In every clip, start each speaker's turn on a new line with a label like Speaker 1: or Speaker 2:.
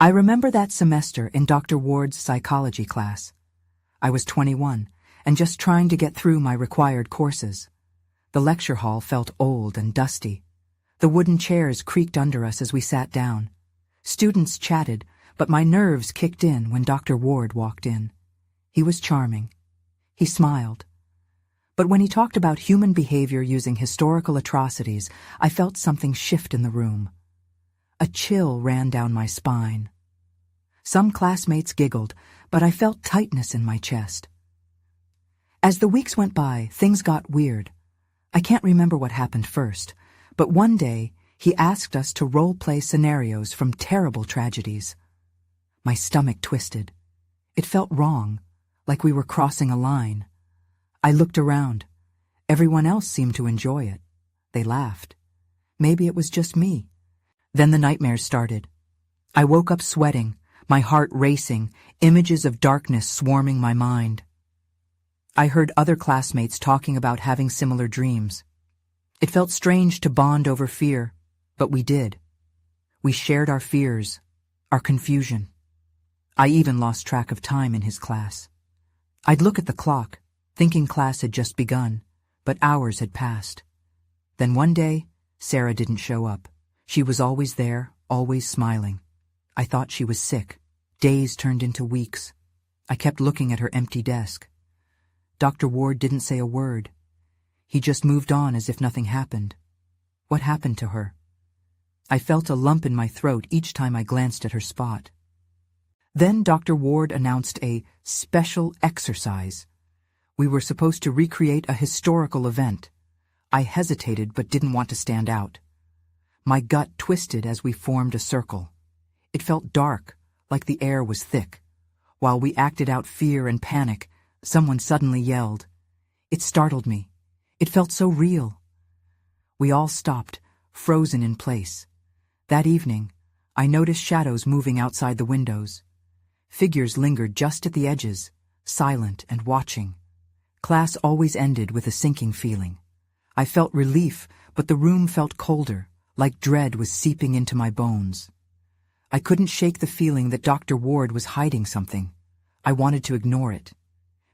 Speaker 1: I remember that semester in Dr. Ward's psychology class. I was 21 and just trying to get through my required courses. The lecture hall felt old and dusty. The wooden chairs creaked under us as we sat down. Students chatted, but my nerves kicked in when Dr. Ward walked in. He was charming. He smiled. But when he talked about human behavior using historical atrocities, I felt something shift in the room. A chill ran down my spine. Some classmates giggled, but I felt tightness in my chest. As the weeks went by, things got weird. I can't remember what happened first, but one day he asked us to role-play scenarios from terrible tragedies. My stomach twisted. It felt wrong, like we were crossing a line. I looked around. Everyone else seemed to enjoy it. They laughed. Maybe it was just me. Then the nightmares started. I woke up sweating, my heart racing, images of darkness swarming my mind. I heard other classmates talking about having similar dreams. It felt strange to bond over fear, but we did. We shared our fears, our confusion. I even lost track of time in his class. I'd look at the clock, thinking class had just begun, but hours had passed. Then one day, Sarah didn't show up. She was always there, always smiling. I thought she was sick. Days turned into weeks. I kept looking at her empty desk. Dr. Ward didn't say a word. He just moved on as if nothing happened. What happened to her? I felt a lump in my throat each time I glanced at her spot. Then Dr. Ward announced a special exercise. We were supposed to recreate a historical event. I hesitated but didn't want to stand out. My gut twisted as we formed a circle. It felt dark, like the air was thick. While we acted out fear and panic, someone suddenly yelled. It startled me. It felt so real. We all stopped, frozen in place. That evening, I noticed shadows moving outside the windows. Figures lingered just at the edges, silent and watching. Class always ended with a sinking feeling. I felt relief, but the room felt colder, like dread was seeping into my bones. I couldn't shake the feeling that Dr. Ward was hiding something. I wanted to ignore it.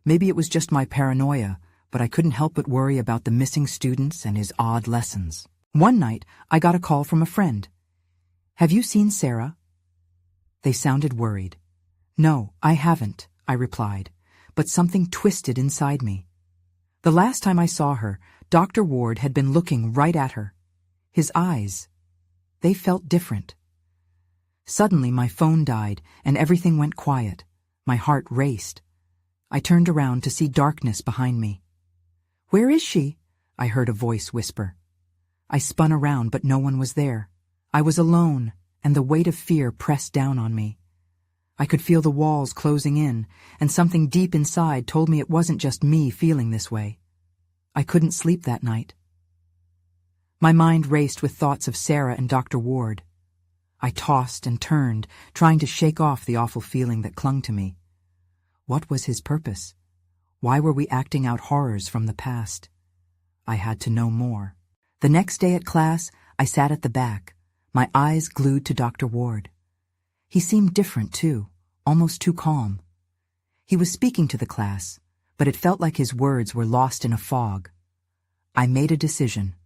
Speaker 1: Maybe it was just my paranoia, but I couldn't help but worry about the missing students and his odd lessons. One night, I got a call from a friend. "Have you seen Sarah?" They sounded worried. "No, I haven't," I replied, but something twisted inside me. The last time I saw her, Dr. Ward had been looking right at her. His eyes, they felt different. Suddenly my phone died and everything went quiet. My heart raced. I turned around to see darkness behind me. "Where is she?" I heard a voice whisper. I spun around, but no one was there. I was alone, and the weight of fear pressed down on me. I could feel the walls closing in, and something deep inside told me it wasn't just me feeling this way. I couldn't sleep that night. My mind raced with thoughts of Sarah and Dr. Ward. I tossed and turned, trying to shake off the awful feeling that clung to me. What was his purpose? Why were we acting out horrors from the past? I had to know more. The next day at class, I sat at the back, my eyes glued to Dr. Ward. He seemed different, too, almost too calm. He was speaking to the class, but it felt like his words were lost in a fog. I made a decision.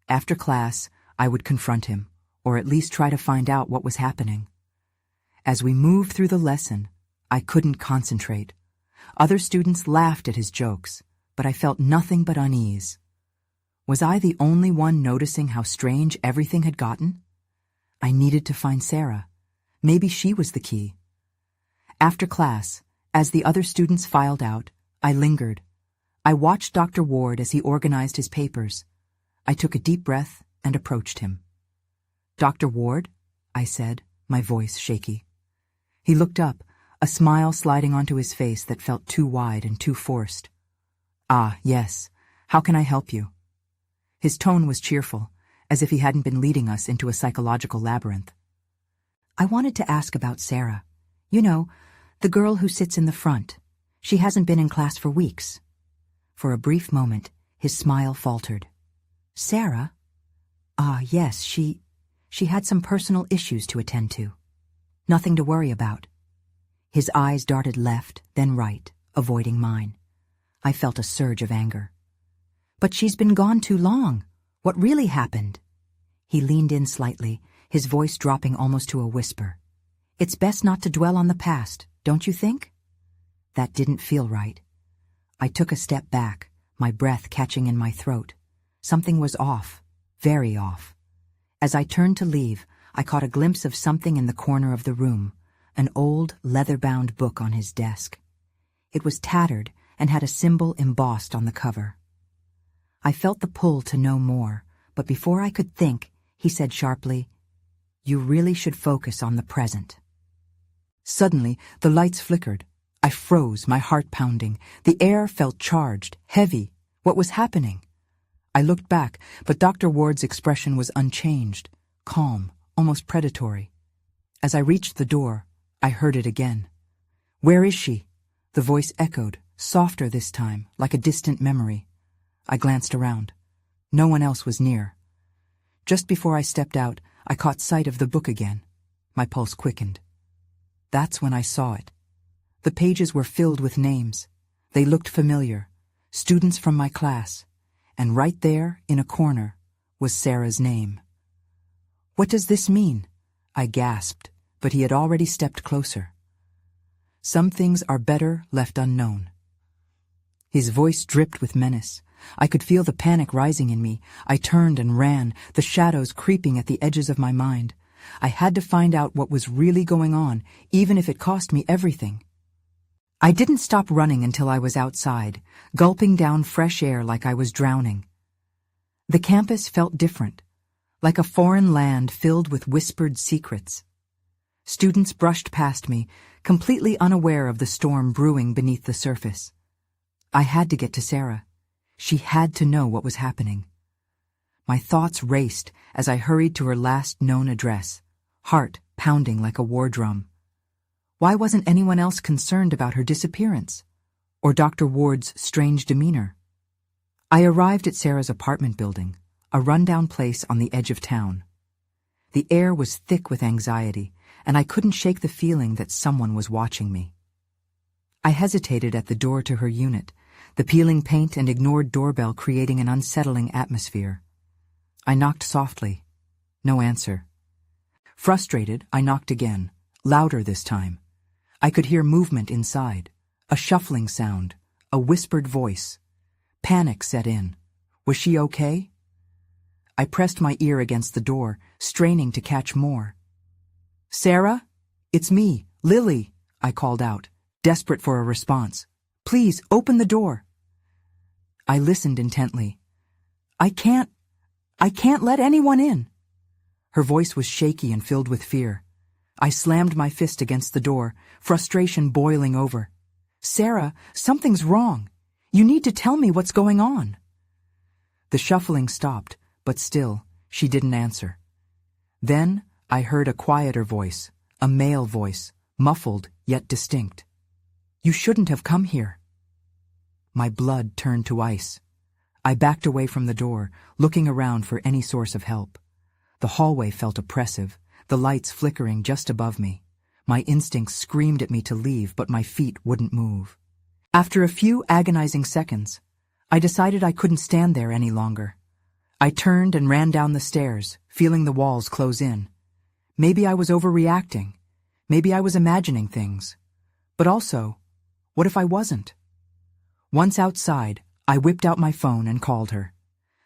Speaker 1: After class, I would confront him, or at least try to find out what was happening. As we moved through the lesson, I couldn't concentrate. Other students laughed at his jokes, but I felt nothing but unease. Was I the only one noticing how strange everything had gotten? I needed to find Sarah. Maybe she was the key. After class, as the other students filed out, I lingered. I watched Dr. Ward as he organized his papers. I took a deep breath and approached him. "Dr. Ward?" I said, my voice shaky. He looked up, a smile sliding onto his face that felt too wide and too forced. "Ah, yes. How can I help you?" His tone was cheerful, as if he hadn't been leading us into a psychological labyrinth. "I wanted to ask about Sarah. You know, the girl who sits in the front. She hasn't been in class for weeks." For a brief moment, his smile faltered. "Sarah? Ah, yes, she had some personal issues to attend to." Nothing to worry about. His eyes darted left, then right, avoiding mine. I felt a surge of anger. But she's been gone too long. What really happened? He leaned in slightly, his voice dropping almost to a whisper. It's best not to dwell on the past, don't you think? That didn't feel right. I took a step back, my breath catching in my throat. Something was off, very off. As I turned to leave, I caught a glimpse of something in the corner of the room, an old, leather-bound book on his desk. It was tattered and had a symbol embossed on the cover. I felt the pull to know more, but before I could think, he said sharply, "You really should focus on the present." Suddenly, the lights flickered. I froze, my heart pounding. The air felt charged, heavy. What was happening? I looked back, but Dr. Ward's expression was unchanged, calm, almost predatory. As I reached the door, I heard it again. "Where is she?" The voice echoed, softer this time, like a distant memory. I glanced around. No one else was near. Just before I stepped out, I caught sight of the book again. My pulse quickened. That's when I saw it. The pages were filled with names. They looked familiar, students from my class, and right there, in a corner, was Sarah's name. "What does this mean?" I gasped, but he had already stepped closer. "Some things are better left unknown." His voice dripped with menace. I could feel the panic rising in me. I turned and ran, the shadows creeping at the edges of my mind. I had to find out what was really going on, even if it cost me everything. I didn't stop running until I was outside, gulping down fresh air like I was drowning. The campus felt different, like a foreign land filled with whispered secrets. Students brushed past me, completely unaware of the storm brewing beneath the surface. I had to get to Sarah. She had to know what was happening. My thoughts raced as I hurried to her last known address, heart pounding like a war drum. Why wasn't anyone else concerned about her disappearance? Or Dr. Ward's strange demeanor? I arrived at Sarah's apartment building, a rundown place on the edge of town. The air was thick with anxiety, and I couldn't shake the feeling that someone was watching me. I hesitated at the door to her unit, the peeling paint and ignored doorbell creating an unsettling atmosphere. I knocked softly. No answer. Frustrated, I knocked again, louder this time. I could hear movement inside, a shuffling sound, a whispered voice. Panic set in. Was she okay? I pressed my ear against the door, straining to catch more. "Sarah? It's me, Lily," I called out, desperate for a response. "Please, open the door." I listened intently. I can't let anyone in." Her voice was shaky and filled with fear. I slammed my fist against the door, frustration boiling over. "Sarah, something's wrong. You need to tell me what's going on." The shuffling stopped, but still, she didn't answer. Then I heard a quieter voice, a male voice, muffled yet distinct. "You shouldn't have come here." My blood turned to ice. I backed away from the door, looking around for any source of help. The hallway felt oppressive, the lights flickering just above me. My instincts screamed at me to leave, but my feet wouldn't move. After a few agonizing seconds, I decided I couldn't stand there any longer. I turned and ran down the stairs, feeling the walls close in. Maybe I was overreacting. Maybe I was imagining things. But also, what if I wasn't? Once outside, I whipped out my phone and called her.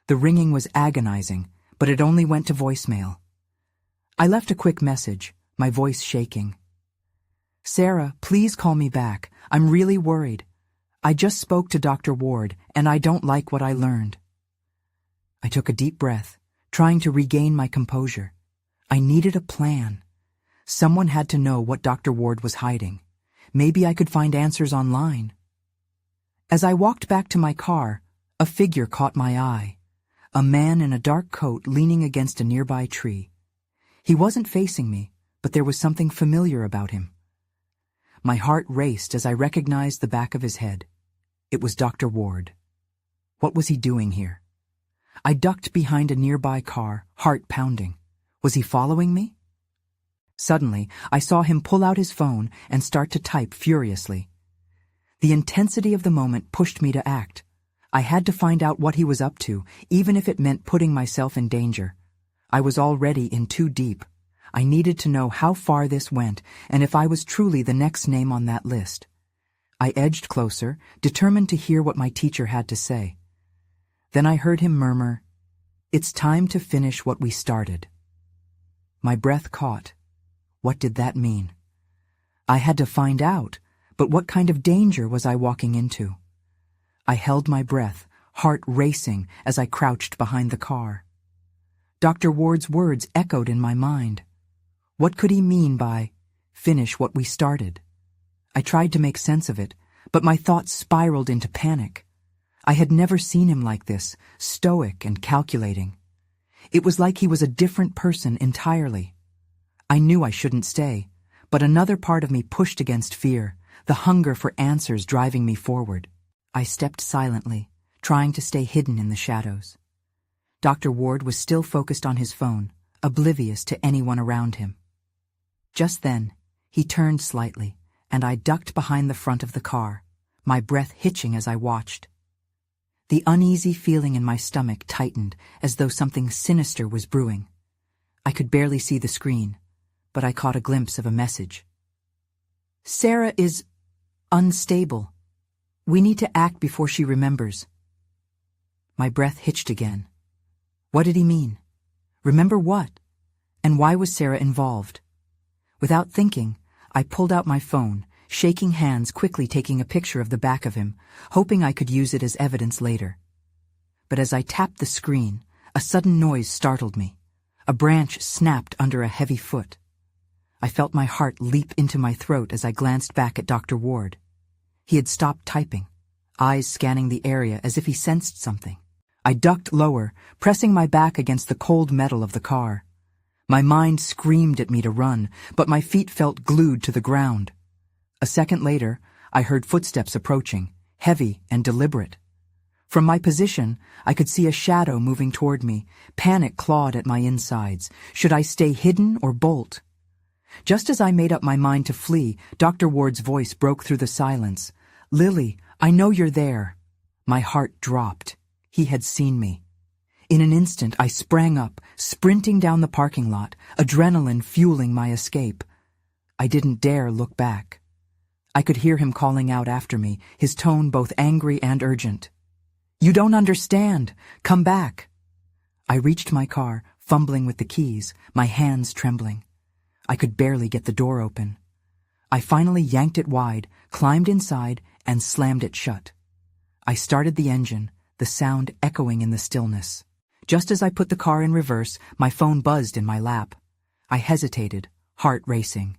Speaker 1: The ringing was agonizing, but it only went to voicemail. I left a quick message, my voice shaking. "Sarah, please call me back. I'm really worried. I just spoke to Dr. Ward, and I don't like what I learned." I took a deep breath, trying to regain my composure. I needed a plan. Someone had to know what Dr. Ward was hiding. Maybe I could find answers online. As I walked back to my car, a figure caught my eye. A man in a dark coat leaning against a nearby tree. He wasn't facing me, but there was something familiar about him. My heart raced as I recognized the back of his head. It was Dr. Ward. What was he doing here? I ducked behind a nearby car, heart pounding. Was he following me? Suddenly, I saw him pull out his phone and start to type furiously. The intensity of the moment pushed me to act. I had to find out what he was up to, even if it meant putting myself in danger. I was already in too deep. I needed to know how far this went and if I was truly the next name on that list. I edged closer, determined to hear what my teacher had to say. Then I heard him murmur, "It's time to finish what we started." My breath caught. What did that mean? I had to find out, but what kind of danger was I walking into? I held my breath, heart racing as I crouched behind the car. Dr. Ward's words echoed in my mind. What could he mean by, "finish what we started"? I tried to make sense of it, but my thoughts spiraled into panic. I had never seen him like this, stoic and calculating. It was like he was a different person entirely. I knew I shouldn't stay, but another part of me pushed against fear, the hunger for answers driving me forward. I stepped silently, trying to stay hidden in the shadows. Dr. Ward was still focused on his phone, oblivious to anyone around him. Just then, he turned slightly, and I ducked behind the front of the car, my breath hitching as I watched. The uneasy feeling in my stomach tightened, as though something sinister was brewing. I could barely see the screen, but I caught a glimpse of a message. "Sarah is unstable. We need to act before she remembers." My breath hitched again. What did he mean? Remember what? And why was Sarah involved? Without thinking, I pulled out my phone, shaking hands, quickly taking a picture of the back of him, hoping I could use it as evidence later. But as I tapped the screen, a sudden noise startled me. A branch snapped under a heavy foot. I felt my heart leap into my throat as I glanced back at Dr. Ward. He had stopped typing, eyes scanning the area as if he sensed something. I ducked lower, pressing my back against the cold metal of the car. My mind screamed at me to run, but my feet felt glued to the ground. A second later, I heard footsteps approaching, heavy and deliberate. From my position, I could see a shadow moving toward me. Panic clawed at my insides. Should I stay hidden or bolt? Just as I made up my mind to flee, Dr. Ward's voice broke through the silence. "Lily, I know you're there." My heart dropped. He had seen me. In an instant, I sprang up, sprinting down the parking lot, adrenaline fueling my escape. I didn't dare look back. I could hear him calling out after me, his tone both angry and urgent. "You don't understand. Come back." I reached my car, fumbling with the keys, my hands trembling. I could barely get the door open. I finally yanked it wide, climbed inside, and slammed it shut. I started the engine, the sound echoing in the stillness. Just as I put the car in reverse, my phone buzzed in my lap. I hesitated, heart racing.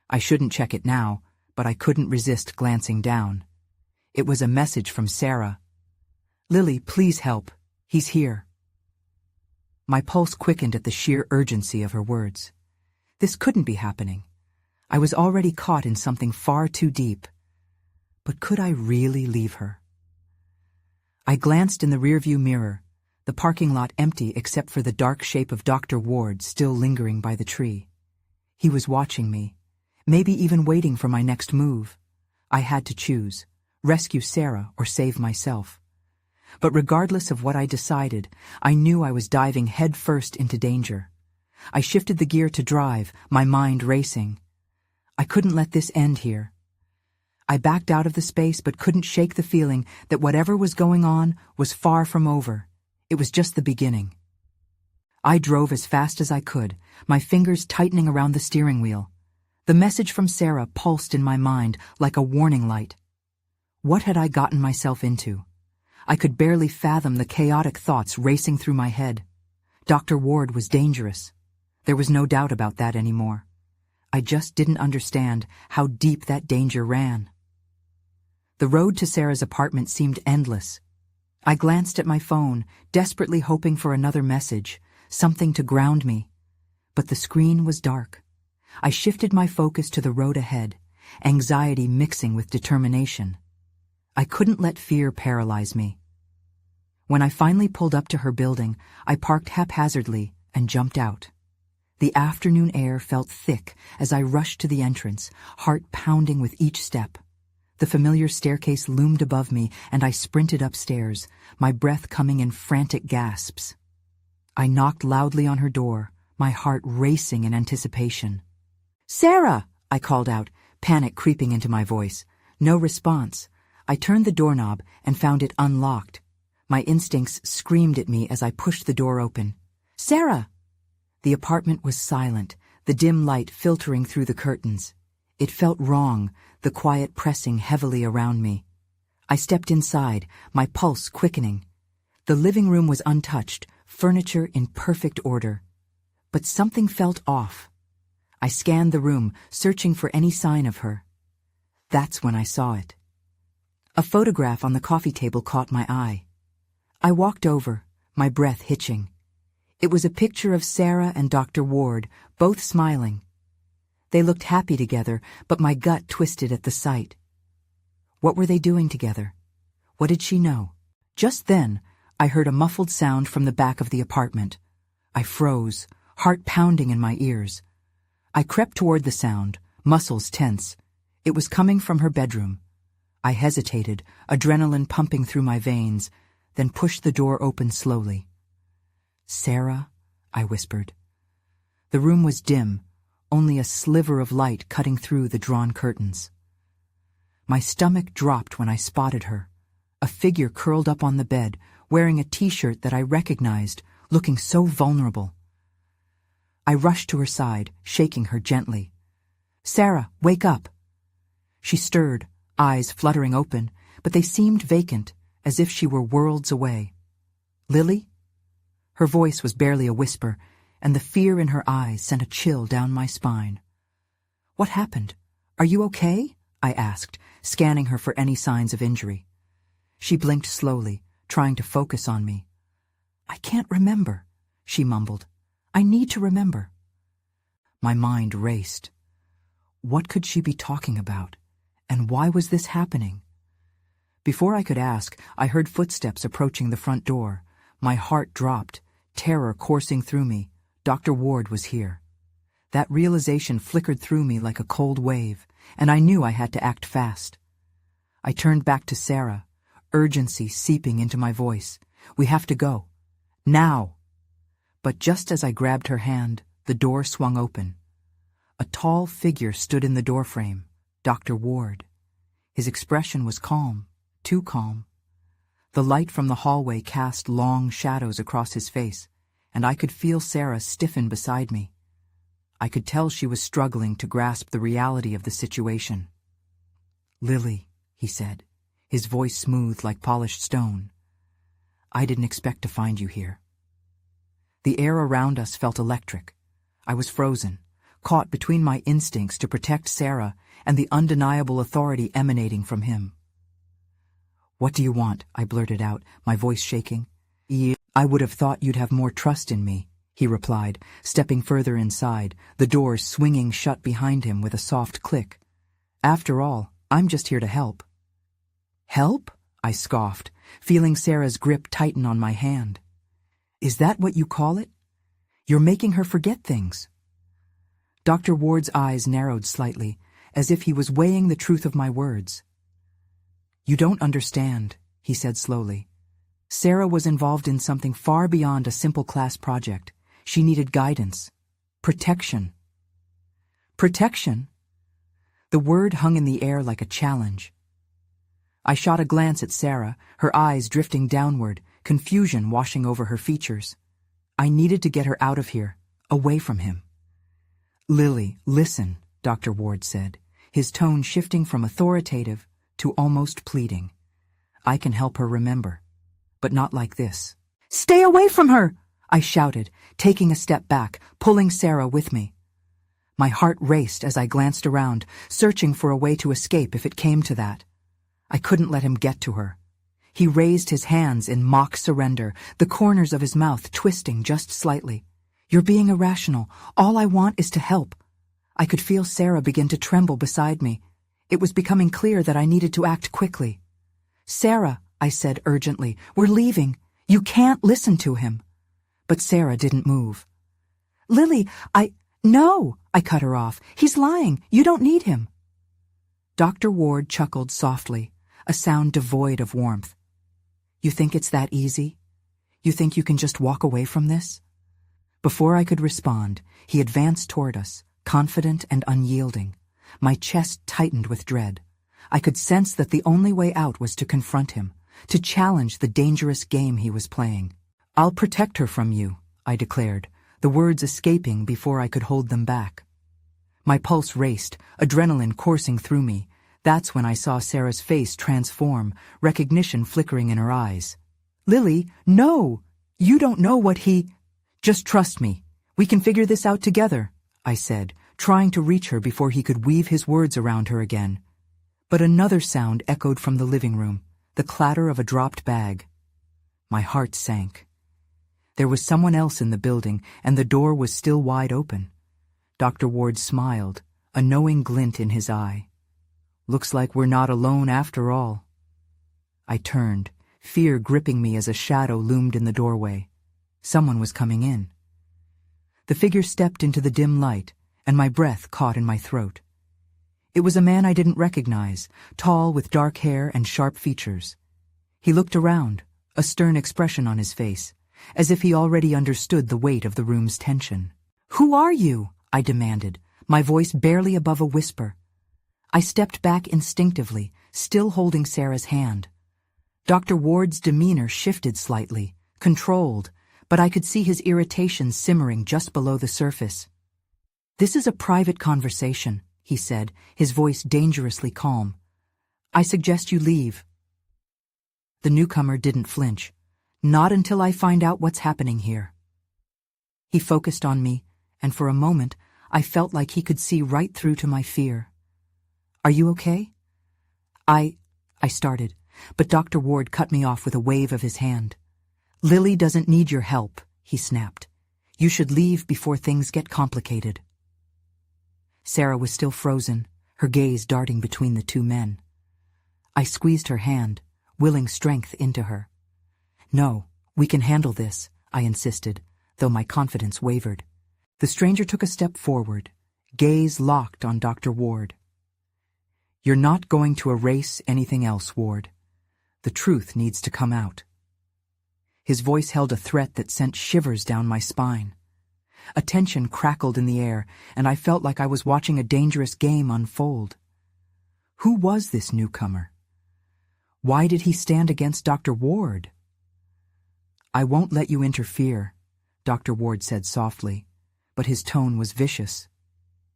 Speaker 1: I shouldn't check it now, but I couldn't resist glancing down. It was a message from Sarah. "Lily, please help. He's here." My pulse quickened at the sheer urgency of her words. This couldn't be happening. I was already caught in something far too deep. But could I really leave her? I glanced in the rearview mirror, the parking lot empty except for the dark shape of Dr. Ward still lingering by the tree. He was watching me, maybe even waiting for my next move. I had to choose, rescue Sarah or save myself. But regardless of what I decided, I knew I was diving headfirst into danger. I shifted the gear to drive, my mind racing. I couldn't let this end here. I backed out of the space but couldn't shake the feeling that whatever was going on was far from over. It was just the beginning. I drove as fast as I could, my fingers tightening around the steering wheel. The message from Sarah pulsed in my mind like a warning light. What had I gotten myself into? I could barely fathom the chaotic thoughts racing through my head. Dr. Ward was dangerous. There was no doubt about that anymore. I just didn't understand how deep that danger ran. The road to Sarah's apartment seemed endless. I glanced at my phone, desperately hoping for another message, something to ground me. But the screen was dark. I shifted my focus to the road ahead, anxiety mixing with determination. I couldn't let fear paralyze me. When I finally pulled up to her building, I parked haphazardly and jumped out. The afternoon air felt thick as I rushed to the entrance, heart pounding with each step. The familiar staircase loomed above me, and I sprinted upstairs, my breath coming in frantic gasps. I knocked loudly on her door, my heart racing in anticipation. "Sarah!" I called out, panic creeping into my voice. No response. I turned the doorknob and found it unlocked. My instincts screamed at me as I pushed the door open. "Sarah!" The apartment was silent, the dim light filtering through the curtains. It felt wrong, the quiet pressing heavily around me. I stepped inside, my pulse quickening. The living room was untouched, furniture in perfect order. But something felt off. I scanned the room, searching for any sign of her. That's when I saw it. A photograph on the coffee table caught my eye. I walked over, my breath hitching. It was a picture of Sarah and Dr. Ward, both smiling. They looked happy together, but my gut twisted at the sight. What were they doing together? What did she know? Just then, I heard a muffled sound from the back of the apartment. I froze, heart pounding in my ears. I crept toward the sound, muscles tense. It was coming from her bedroom. I hesitated, adrenaline pumping through my veins, then pushed the door open slowly. "Sarah," I whispered. The room was dim, only a sliver of light cutting through the drawn curtains. My stomach dropped when I spotted her, a figure curled up on the bed, wearing a t-shirt that I recognized, looking so vulnerable. I rushed to her side, shaking her gently. "Sarah, wake up!" She stirred, eyes fluttering open, but they seemed vacant, as if she were worlds away. "Lily?" Her voice was barely a whisper, and the fear in her eyes sent a chill down my spine. "What happened? Are you okay?" I asked, scanning her for any signs of injury. She blinked slowly, trying to focus on me. "I can't remember," she mumbled. "I need to remember." My mind raced. What could she be talking about? And why was this happening? Before I could ask, I heard footsteps approaching the front door. My heart dropped, terror coursing through me. Dr. Ward was here. That realization flickered through me like a cold wave, and I knew I had to act fast. I turned back to Sarah, urgency seeping into my voice. "We have to go. Now!" But just as I grabbed her hand, the door swung open. A tall figure stood in the doorframe, Dr. Ward. His expression was calm, too calm. The light from the hallway cast long shadows across his face, and I could feel Sarah stiffen beside me. I could tell she was struggling to grasp the reality of the situation. "Lily," he said, his voice smooth like polished stone. "I didn't expect to find you here." The air around us felt electric. I was frozen, caught between my instincts to protect Sarah and the undeniable authority emanating from him. "What do you want?" I blurted out, my voice shaking. "I would have thought you'd have more trust in me," he replied, stepping further inside, the doors swinging shut behind him with a soft click. "After all, I'm just here to help." "Help?" I scoffed, feeling Sarah's grip tighten on my hand. "Is that what you call it? You're making her forget things." Dr. Ward's eyes narrowed slightly, as if he was weighing the truth of my words. "You don't understand," he said slowly. "Sarah was involved in something far beyond a simple class project. She needed guidance. Protection." "Protection?" The word hung in the air like a challenge. I shot a glance at Sarah, her eyes drifting downward, confusion washing over her features. I needed to get her out of here, away from him. "Lily, listen," Dr. Ward said, his tone shifting from authoritative to almost pleading. "I can help her remember, but not like this." "Stay away from her!" I shouted, taking a step back, pulling Sarah with me. My heart raced as I glanced around, searching for a way to escape if it came to that. I couldn't let him get to her. He raised his hands in mock surrender, the corners of his mouth twisting just slightly. "You're being irrational. All I want is to help." I could feel Sarah begin to tremble beside me. It was becoming clear that I needed to act quickly. "Sarah," I said urgently, "we're leaving. You can't listen to him." But Sarah didn't move. Lily, No! I cut her off. He's lying. You don't need him. Dr. Ward chuckled softly, a sound devoid of warmth. You think it's that easy? You think you can just walk away from this? Before I could respond, he advanced toward us, confident and unyielding. My chest tightened with dread. I could sense that the only way out was to confront him, to challenge the dangerous game he was playing. I'll protect her from you, I declared, the words escaping before I could hold them back. My pulse raced, adrenaline coursing through me. That's when I saw Sarah's face transform, recognition flickering in her eyes. Lily, no! You don't know what he— Just trust me. We can figure this out together, I said, trying to reach her before he could weave his words around her again. But another sound echoed from the living room, the clatter of a dropped bag. My heart sank. There was someone else in the building, and the door was still wide open. Dr. Ward smiled, a knowing glint in his eye. Looks like we're not alone after all. I turned, fear gripping me as a shadow loomed in the doorway. Someone was coming in. The figure stepped into the dim light, and my breath caught in my throat. It was a man I didn't recognize, tall with dark hair and sharp features. He looked around, a stern expression on his face, as if he already understood the weight of the room's tension. "Who are you?" I demanded, my voice barely above a whisper. I stepped back instinctively, still holding Sarah's hand. Dr. Ward's demeanor shifted slightly, controlled, but I could see his irritation simmering just below the surface. "This is a private conversation," he said, his voice dangerously calm. "I suggest you leave." The newcomer didn't flinch. "Not until I find out what's happening here." He focused on me, and for a moment, I felt like he could see right through to my fear. "Are you okay?" I started, but Dr. Ward cut me off with a wave of his hand. "Lily doesn't need your help," he snapped. "You should leave before things get complicated." Sarah was still frozen, her gaze darting between the two men. I squeezed her hand, willing strength into her. "No, we can handle this," I insisted, though my confidence wavered. The stranger took a step forward, gaze locked on Dr. Ward. "You're not going to erase anything else, Ward. The truth needs to come out." His voice held a threat that sent shivers down my spine. A tension crackled in the air, and I felt like I was watching a dangerous game unfold. Who was this newcomer? Why did he stand against Dr. Ward? "I won't let you interfere," Dr. Ward said softly, but his tone was vicious.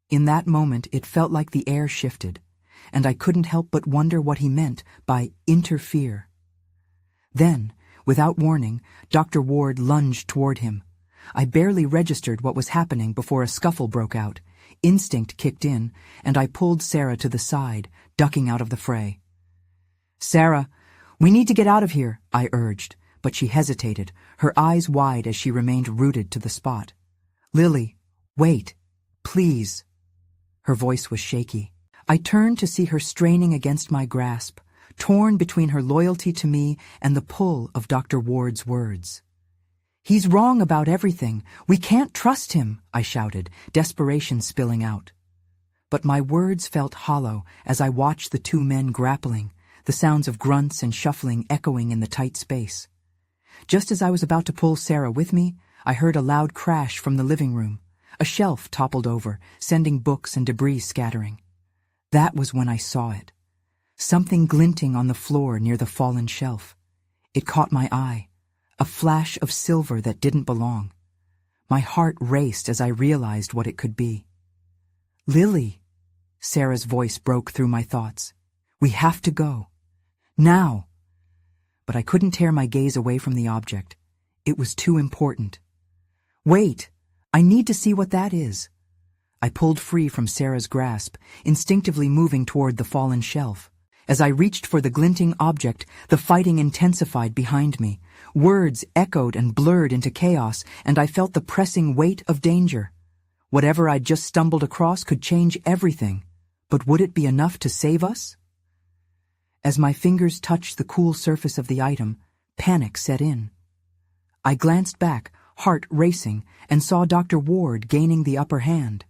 Speaker 1: In that moment, it felt like the air shifted, and I couldn't help but wonder what he meant by interfere. Then, without warning, Dr. Ward lunged toward him. I barely registered what was happening before a scuffle broke out. Instinct kicked in, and I pulled Sarah to the side, ducking out of the fray. "Sarah, we need to get out of here," I urged, but she hesitated, her eyes wide as she remained rooted to the spot. "Lily, wait, please." Her voice was shaky. I turned to see her straining against my grasp, torn between her loyalty to me and the pull of Dr. Ward's words. "He's wrong about everything. We can't trust him," I shouted, desperation spilling out. But my words felt hollow as I watched the two men grappling, the sounds of grunts and shuffling echoing in the tight space. Just as I was about to pull Sarah with me, I heard a loud crash from the living room. A shelf toppled over, sending books and debris scattering. That was when I saw it. Something glinting on the floor near the fallen shelf. It caught my eye. A flash of silver that didn't belong. My heart raced as I realized what it could be. "Lily," Sarah's voice broke through my thoughts. "We have to go. Now." But I couldn't tear my gaze away from the object. It was too important. "Wait, I need to see what that is." I pulled free from Sarah's grasp, instinctively moving toward the fallen shelf. As I reached for the glinting object, the fighting intensified behind me. Words echoed and blurred into chaos, and I felt the pressing weight of danger. Whatever I'd just stumbled across could change everything. But would it be enough to save us? As my fingers touched the cool surface of the item, panic set in. I glanced back, heart racing, and saw Dr. Ward gaining the upper hand.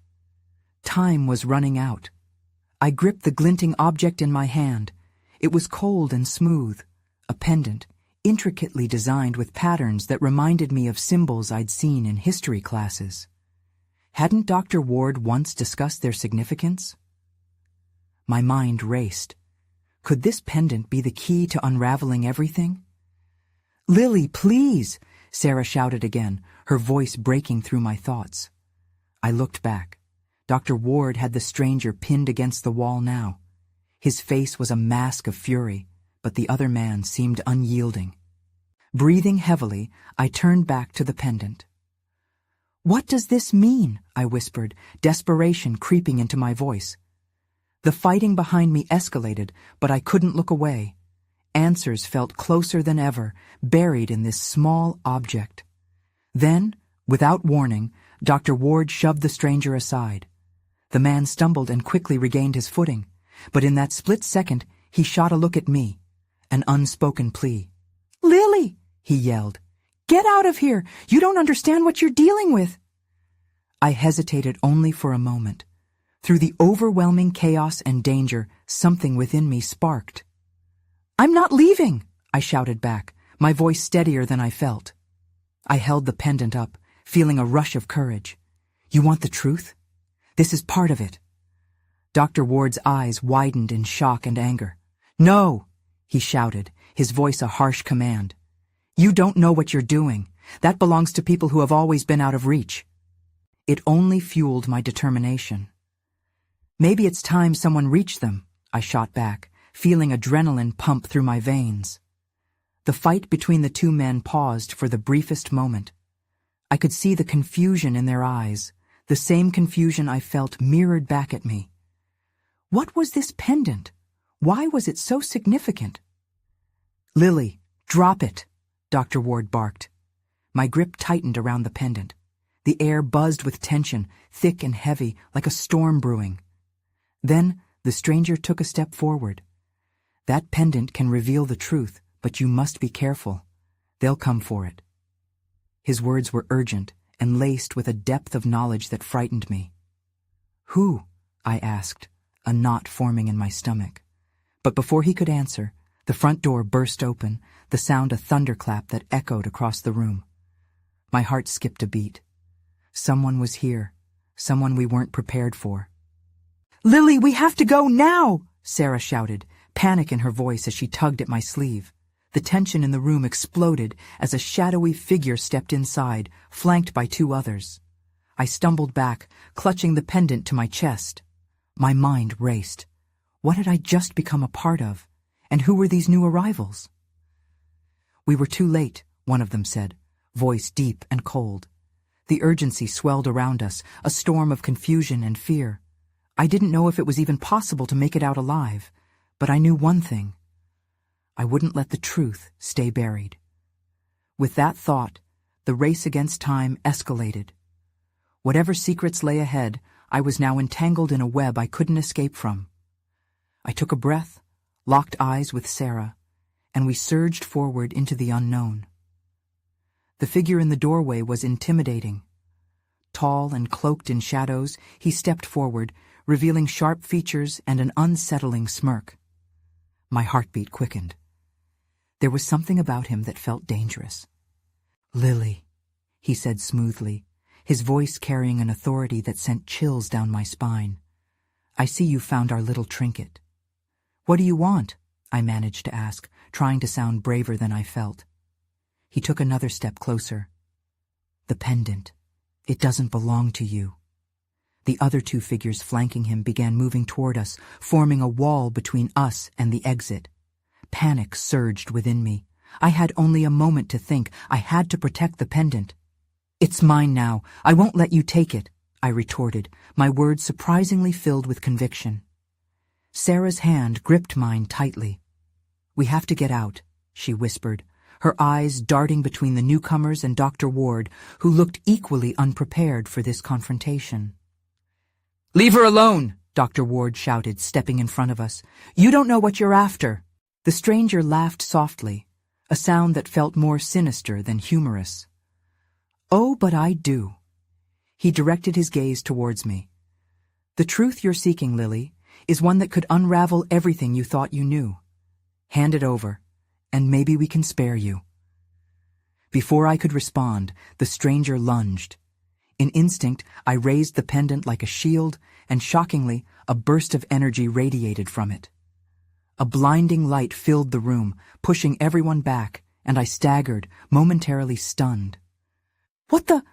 Speaker 1: Time was running out. I gripped the glinting object in my hand. It was cold and smooth, a pendant, intricately designed with patterns that reminded me of symbols I'd seen in history classes. Hadn't Dr. Ward once discussed their significance? My mind raced. Could this pendant be the key to unraveling everything? "Lily, please!" Sarah shouted again, her voice breaking through my thoughts. I looked back. Dr. Ward had the stranger pinned against the wall now. His face was a mask of fury, but the other man seemed unyielding. Breathing heavily, I turned back to the pendant. "What does this mean?" I whispered, desperation creeping into my voice. The fighting behind me escalated, but I couldn't look away. Answers felt closer than ever, buried in this small object. Then, without warning, Dr. Ward shoved the stranger aside. The man stumbled and quickly regained his footing, but in that split second, he shot a look at me, an unspoken plea. "Lily!" he yelled. "Get out of here! You don't understand what you're dealing with!" I hesitated only for a moment. Through the overwhelming chaos and danger, something within me sparked. "I'm not leaving!" I shouted back, my voice steadier than I felt. I held the pendant up, feeling a rush of courage. "You want the truth? This is part of it." Dr. Ward's eyes widened in shock and anger. "No!" he shouted, his voice a harsh command. "You don't know what you're doing. That belongs to people who have always been out of reach." It only fueled my determination. "Maybe it's time someone reached them," I shot back, feeling adrenaline pump through my veins. The fight between the two men paused for the briefest moment. I could see the confusion in their eyes, the same confusion I felt mirrored back at me. What was this pendant? Why was it so significant? "Lily, drop it," Dr. Ward barked. My grip tightened around the pendant. The air buzzed with tension, thick and heavy, like a storm brewing. Then the stranger took a step forward. "That pendant can reveal the truth, but you must be careful. They'll come for it." His words were urgent and laced with a depth of knowledge that frightened me. "Who?" I asked, a knot forming in my stomach. But before he could answer, the front door burst open, the sound a thunderclap that echoed across the room. My heart skipped a beat. Someone was here, someone we weren't prepared for. "Lily, we have to go now!" Sarah shouted, panic in her voice as she tugged at my sleeve. The tension in the room exploded as a shadowy figure stepped inside, flanked by two others. I stumbled back, clutching the pendant to my chest. My mind raced. What had I just become a part of? And who were these new arrivals? "We were too late," one of them said, voice deep and cold. The urgency swelled around us, a storm of confusion and fear. I didn't know if it was even possible to make it out alive, but I knew one thing. I wouldn't let the truth stay buried. With that thought, the race against time escalated. Whatever secrets lay ahead, I was now entangled in a web I couldn't escape from. I took a breath, locked eyes with Sarah, and we surged forward into the unknown. The figure in the doorway was intimidating. Tall and cloaked in shadows, he stepped forward, revealing sharp features and an unsettling smirk. My heartbeat quickened. There was something about him that felt dangerous. "Lily," he said smoothly, his voice carrying an authority that sent chills down my spine. "I see you found our little trinket." "What do you want?" I managed to ask, trying to sound braver than I felt. He took another step closer. "The pendant. It doesn't belong to you." The other two figures flanking him began moving toward us, forming a wall between us and the exit. Panic surged within me. I had only a moment to think. I had to protect the pendant. "It's mine now. I won't let you take it," I retorted, my words surprisingly filled with conviction. Sarah's hand gripped mine tightly. "We have to get out," she whispered, her eyes darting between the newcomers and Dr. Ward, who looked equally unprepared for this confrontation. "Leave her alone!" Dr. Ward shouted, stepping in front of us. "You don't know what you're after." The stranger laughed softly, a sound that felt more sinister than humorous. "Oh, but I do." He directed his gaze towards me. "The truth you're seeking, Lily, is one that could unravel everything you thought you knew. Hand it over, and maybe we can spare you." Before I could respond, the stranger lunged. In instinct, I raised the pendant like a shield, and shockingly, a burst of energy radiated from it. A blinding light filled the room, pushing everyone back, and I staggered, momentarily stunned. "What the—"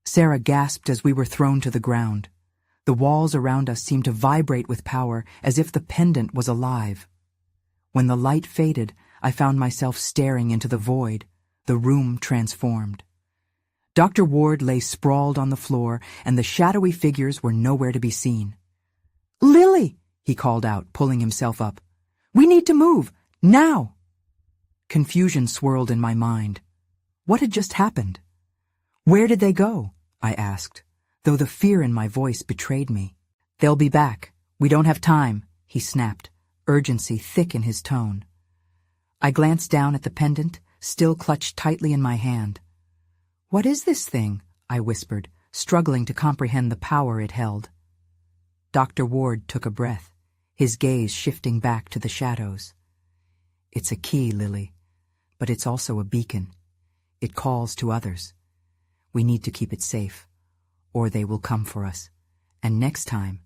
Speaker 1: Sarah gasped as we were thrown to the ground. The walls around us seemed to vibrate with power, as if the pendant was alive. When the light faded, I found myself staring into the void, the room transformed. Dr. Ward lay sprawled on the floor, and the shadowy figures were nowhere to be seen. "Lily!" he called out, pulling himself up. "We need to move, now!" Confusion swirled in my mind. What had just happened? "Where did they go?" I asked, though the fear in my voice betrayed me. "They'll be back. We don't have time," he snapped, urgency thick in his tone. I glanced down at the pendant, still clutched tightly in my hand. "What is this thing?" I whispered, struggling to comprehend the power it held. Dr. Ward took a breath, his gaze shifting back to the shadows. "It's a key, Lily, but it's also a beacon. It calls to others. We need to keep it safe, or they will come for us, and next time,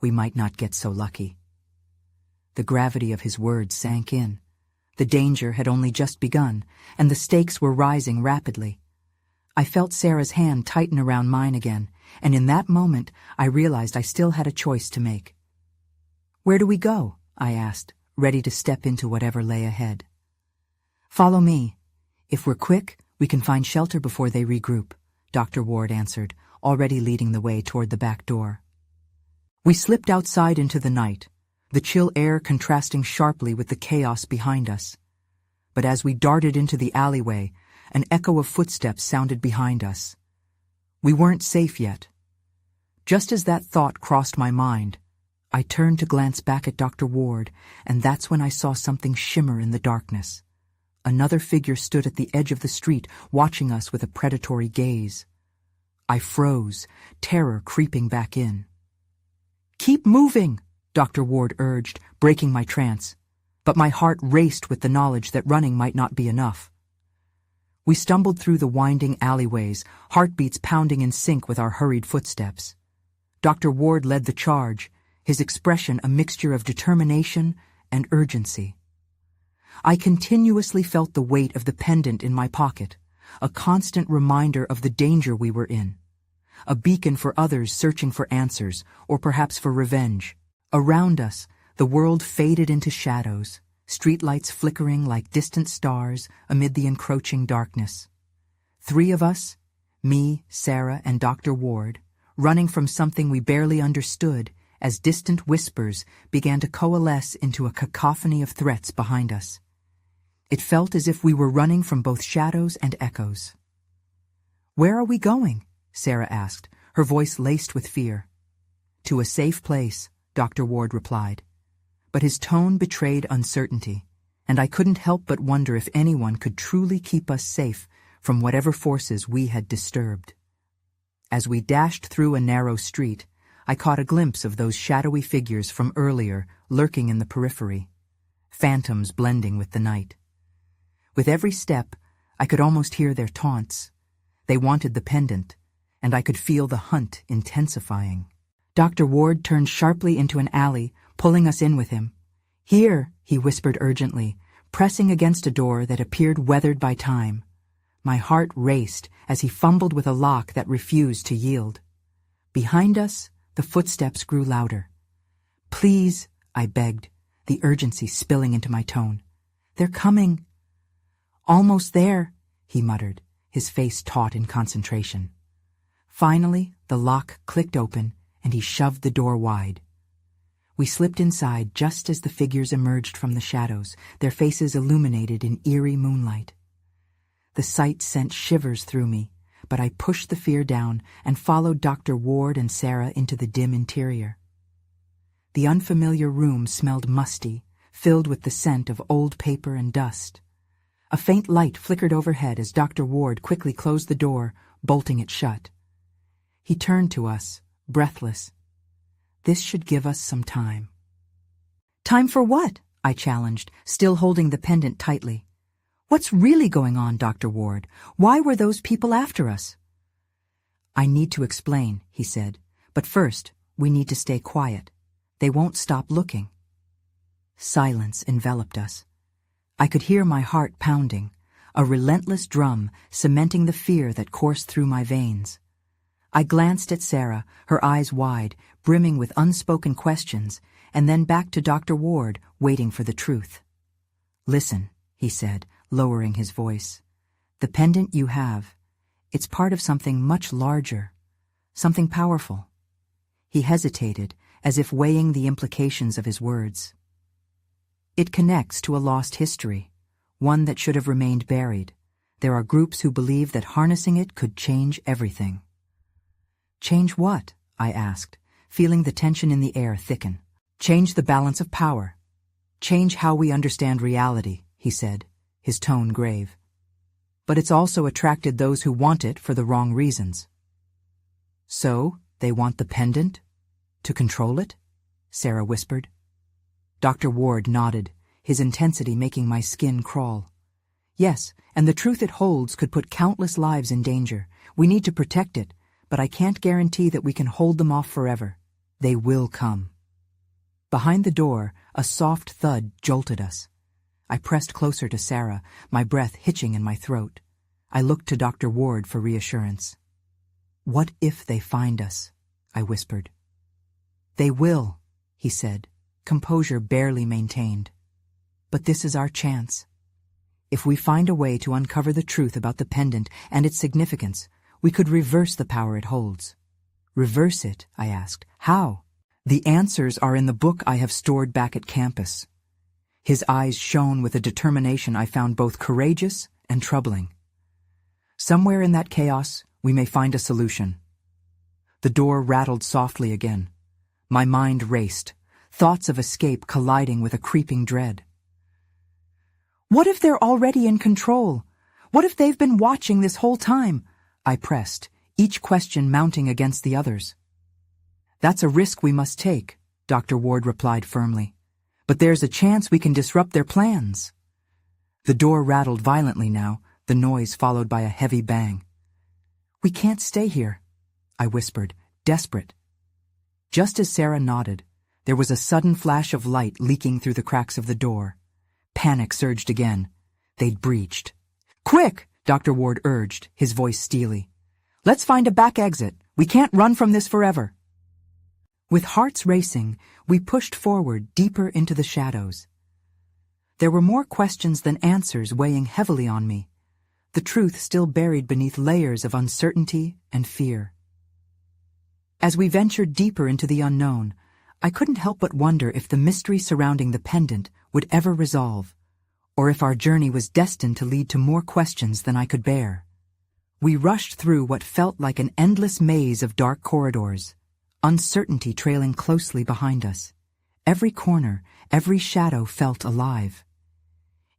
Speaker 1: we might not get so lucky." The gravity of his words sank in. The danger had only just begun, and the stakes were rising rapidly. I felt Sarah's hand tighten around mine again, and in that moment I realized I still had a choice to make. "Where do we go?" I asked, ready to step into whatever lay ahead. "Follow me. If we're quick, we can find shelter before they regroup," Dr. Ward answered, already leading the way toward the back door. We slipped outside into the night, the chill air contrasting sharply with the chaos behind us. But as we darted into the alleyway, an echo of footsteps sounded behind us. We weren't safe yet. Just as that thought crossed my mind, I turned to glance back at Dr. Ward, and that's when I saw something shimmer in the darkness. Another figure stood at the edge of the street, watching us with a predatory gaze. I froze, terror creeping back in. "Keep moving," Dr. Ward urged, breaking my trance, but my heart raced with the knowledge that running might not be enough. We stumbled through the winding alleyways, heartbeats pounding in sync with our hurried footsteps. Dr. Ward led the charge, his expression a mixture of determination and urgency. I continuously felt the weight of the pendant in my pocket, a constant reminder of the danger we were in, a beacon for others searching for answers, or perhaps for revenge. Around us, the world faded into shadows, streetlights flickering like distant stars amid the encroaching darkness. 3 of us, me, Sarah, and Dr. Ward, running from something we barely understood as distant whispers began to coalesce into a cacophony of threats behind us. It felt as if we were running from both shadows and echoes. "Where are we going?" Sarah asked, her voice laced with fear. "To a safe place," Dr. Ward replied. But his tone betrayed uncertainty, and I couldn't help but wonder if anyone could truly keep us safe from whatever forces we had disturbed. As we dashed through a narrow street, I caught a glimpse of those shadowy figures from earlier lurking in the periphery, phantoms blending with the night. With every step, I could almost hear their taunts. They wanted the pendant, and I could feel the hunt intensifying. Dr. Ward turned sharply into an alley, pulling us in with him. "Here," he whispered urgently, pressing against a door that appeared weathered by time. My heart raced as he fumbled with a lock that refused to yield. Behind us, the footsteps grew louder. "Please," I begged, the urgency spilling into my tone. "They're coming." "Almost there," he muttered, his face taut in concentration. Finally, the lock clicked open, and he shoved the door wide. We slipped inside just as the figures emerged from the shadows, their faces illuminated in eerie moonlight. The sight sent shivers through me, but I pushed the fear down and followed Dr. Ward and Sarah into the dim interior. The unfamiliar room smelled musty, filled with the scent of old paper and dust. A faint light flickered overhead as Dr. Ward quickly closed the door, bolting it shut. He turned to us, breathless. This should give us some time. Time for what? I challenged, still holding the pendant tightly. What's really going on, Dr. Ward? Why were those people after us? I need to explain, he said, but first, we need to stay quiet. They won't stop looking. Silence enveloped us. I could hear my heart pounding, a relentless drum cementing the fear that coursed through my veins. I glanced at Sarah, her eyes wide, brimming with unspoken questions, and then back to Dr. Ward, waiting for the truth. Listen, he said, lowering his voice. The pendant you have, it's part of something much larger, something powerful. He hesitated, as if weighing the implications of his words. It connects to a lost history, one that should have remained buried. There are groups who believe that harnessing it could change everything. Change what? I asked, feeling the tension in the air thicken. Change the balance of power. Change how we understand reality, he said, his tone grave. But it's also attracted those who want it for the wrong reasons. So, they want the pendant? To control it? Sarah whispered. Dr. Ward nodded, his intensity making my skin crawl. Yes, and the truth it holds could put countless lives in danger. We need to protect it, but I can't guarantee that we can hold them off forever. They will come. Behind the door, a soft thud jolted us. I pressed closer to Sarah, my breath hitching in my throat. I looked to Dr. Ward for reassurance. What if they find us? I whispered. They will, he said, composure barely maintained. But this is our chance. If we find a way to uncover the truth about the pendant and its significance, we could reverse the power it holds. Reverse it, I asked. How? The answers are in the book I have stored back at campus. His eyes shone with a determination I found both courageous and troubling. Somewhere in that chaos, we may find a solution. The door rattled softly again. My mind raced, thoughts of escape colliding with a creeping dread. What if they're already in control? What if they've been watching this whole time? I pressed, each question mounting against the others. That's a risk we must take, Dr. Ward replied firmly. But there's a chance we can disrupt their plans. The door rattled violently now, the noise followed by a heavy bang. We can't stay here, I whispered, desperate. Just as Sarah nodded, there was a sudden flash of light leaking through the cracks of the door. Panic surged again. They'd breached. Quick, Dr. Ward urged, his voice steely. Let's find a back exit. We can't run from this forever. With hearts racing, we pushed forward deeper into the shadows. There were more questions than answers weighing heavily on me, the truth still buried beneath layers of uncertainty and fear. As we ventured deeper into the unknown, I couldn't help but wonder if the mystery surrounding the pendant would ever resolve, or if our journey was destined to lead to more questions than I could bear. We rushed through what felt like an endless maze of dark corridors, uncertainty trailing closely behind us. Every corner, every shadow felt alive.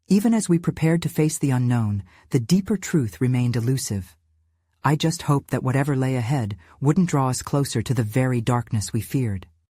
Speaker 1: Even as we prepared to face the unknown, the deeper truth remained elusive. I just hoped that whatever lay ahead wouldn't draw us closer to the very darkness we feared.